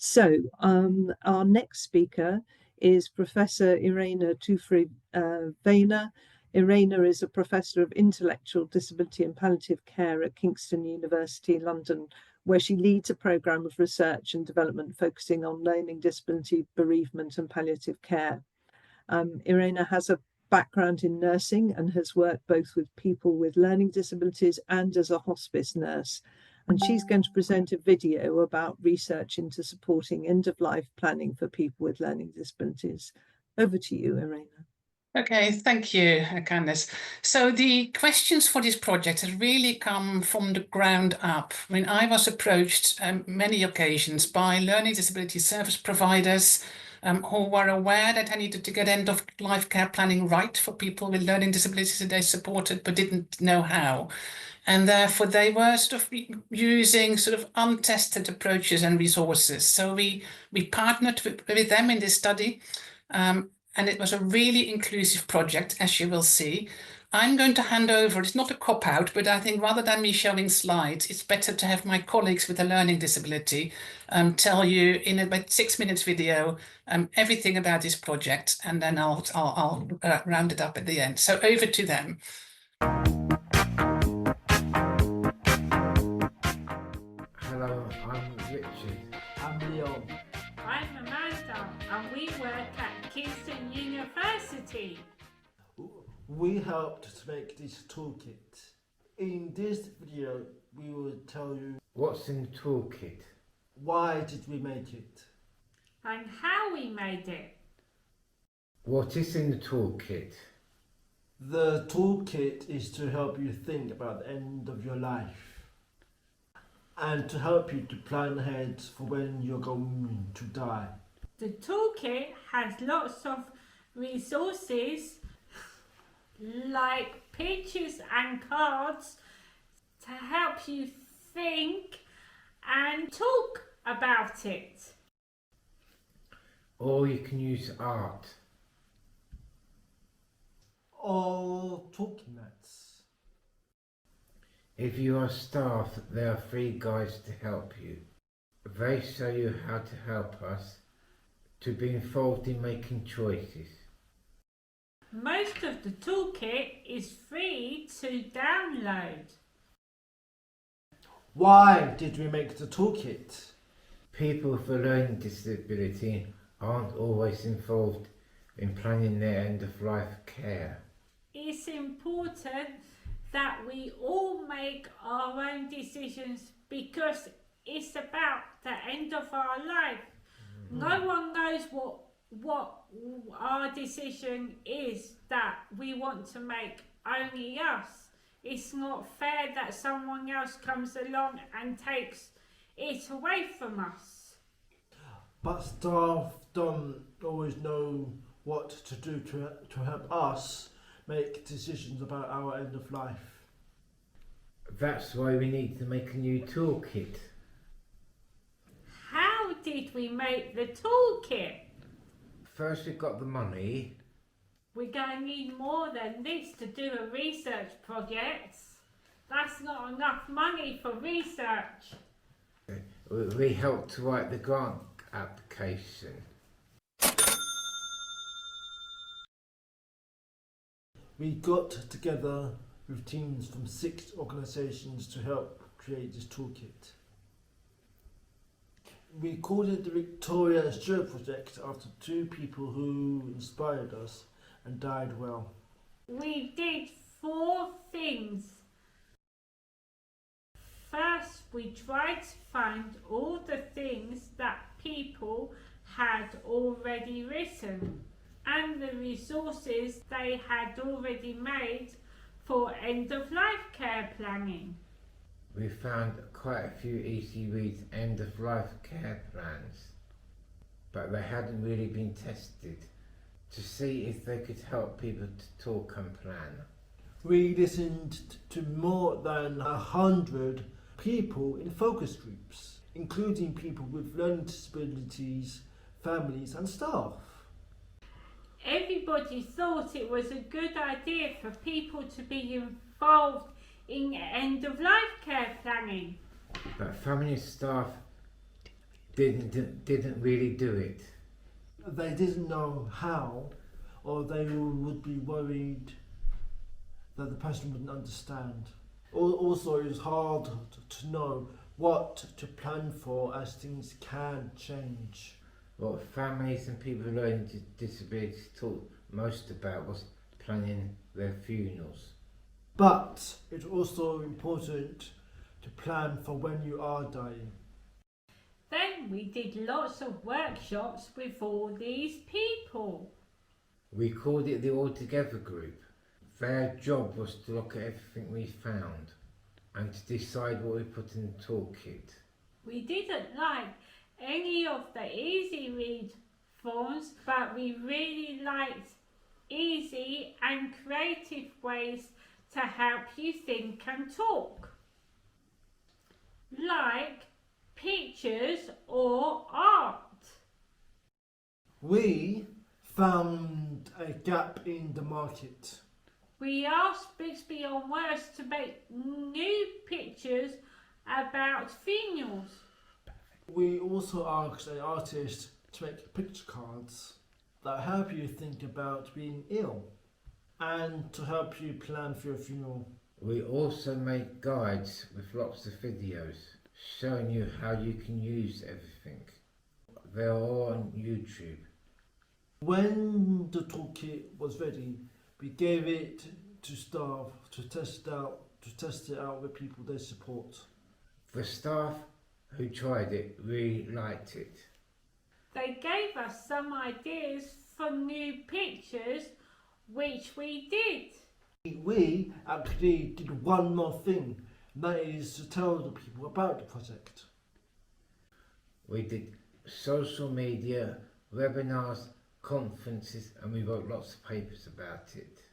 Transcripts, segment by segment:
So our next speaker is Professor Irene Tuffrey-Wijne. Irene is a Professor of Intellectual Disability and Palliative Care at Kingston University, London, where she leads a programme of research and development focusing on learning disability, bereavement and palliative care. Irene has a background in nursing and has worked both with people with learning disabilities and as a hospice nurse. And she's going to present a video about research into supporting end-of-life planning for people with learning disabilities. Over to you, Irene. Okay, thank you, Candice. So the questions for this project have really come from the ground up. I mean, I was approached many occasions by learning disability service providers who were aware that I needed to get end-of-life care planning right for people with learning disabilities that they supported, but didn't know how. And therefore they were sort of using sort of untested approaches and resources. So we partnered with them in this study. And it was a really inclusive project, as you will see. I'm going to hand over, it's not a cop-out, but I think rather than me showing slides, it's better to have my colleagues with a learning disability tell you in about 6 minutes video everything about this project, and then I'll round it up at the end. So over to them. Hello, I'm Richard. I'm Leon. I'm Amanda, and we work at Kingston University. We helped to make this toolkit. In this video, we will tell you What's in the toolkit? why did we make it. And how we made it. What is in the toolkit? The toolkit is to help you think about the end of your life and to help you to plan ahead for when you're going to die. The toolkit has lots of resources like pictures and cards to help you think and talk about it. Or you can use art. Or talking mats. If you are staff, there are 3 guides to help you. They show you how to help us to be involved in making choices. Most of the toolkit is free to download. Why did we make the toolkit? People with a learning disability aren't always involved in planning their end-of-life care. It's important that we all make our own decisions because it's about the end of our life. No one knows what our decision is that we want to make, only us. It's not fair that someone else comes along and takes it away from us. But staff don't always know what to do to help us make decisions about our end of life. That's why we need to make a new toolkit. How did we make the toolkit? First we got the money. We're going to need more than this to do a research project. That's not enough money for research. We helped to write the grant application. We got together with teams from 6 organisations to help create this toolkit. We called it the Victoria and Stuart Project after 2 people who inspired us and died well. We did 4 things. First, we tried to find all the things that people had already written and the resources they had already made for end-of-life care planning. We found quite a few easy read end-of-life care plans, but they hadn't really been tested to see if they could help people to talk and plan. We listened to more than 100 people in focus groups, including people with learning disabilities, families and staff. Everybody thought it was a good idea for people to be involved in end-of-life care planning. But family staff didn't really do it. They didn't know how, or they would be worried that the person wouldn't understand. Also, it was hard to know what to plan for as things can change. What families and people with learning disabilities talked most about was planning their funerals. But it's also important to plan for when you are dying. Then we did lots of workshops with all these people. We called it the All Together group. Their job was to look at everything we found and to decide what we put in the toolkit. We didn't like any of the easy read forms, but we really liked easy and creative ways to help you think and talk, like pictures or art. We found a gap in the market. We asked Bixby on Words to make new pictures about funerals. We also asked an artist to make picture cards that help you think about being ill and to help you plan for your funeral. We also made guides with lots of videos showing you how you can use everything. They're all on YouTube. When the toolkit was ready, we gave it to staff to test it out with people they support. The staff who tried it really liked it. They gave us some ideas for new pictures, which we did. We actually did one more thing, and that is to tell the people about the project. We did social media, webinars, conferences, and we wrote lots of papers about it.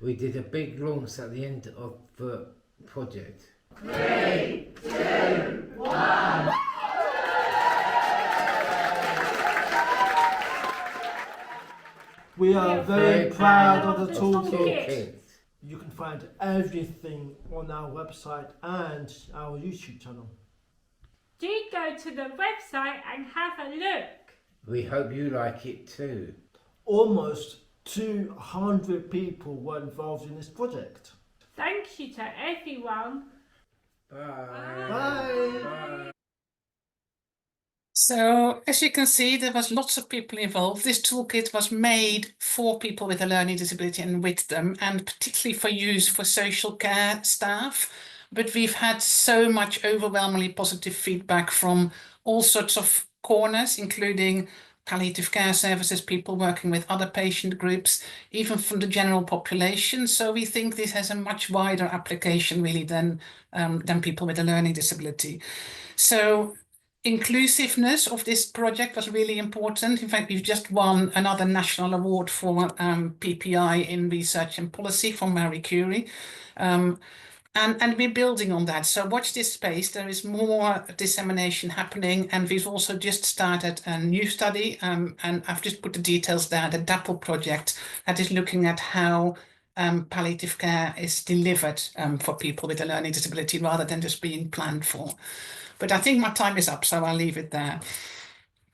We did a big launch at the end of the project. 3, 2, 1. We are very proud of the toolkit. Toolkit. You can find everything on our website and our YouTube channel. Do go to the website and have a look. We hope you like it too. Almost 200 people were involved in this project. Thank you to everyone. Bye. Bye. So, as you can see, there was lots of people involved. This toolkit was made for people with a learning disability and with them, and particularly for use for social care staff. But we've had so much overwhelmingly positive feedback from all sorts of corners, including palliative care services, people working with other patient groups, even from the general population. So we think this has a much wider application really than people with a learning disability. So inclusiveness of this project was really important. In fact, we've just won another national award for PPI in research and policy from Marie Curie. And we're building on that. So watch this space. There is more dissemination happening, and we've also just started a new study, and I've just put the details there, the DAPPLE project, that is looking at how palliative care is delivered for people with a learning disability rather than just being planned for. But I think my time is up, so I'll leave it there.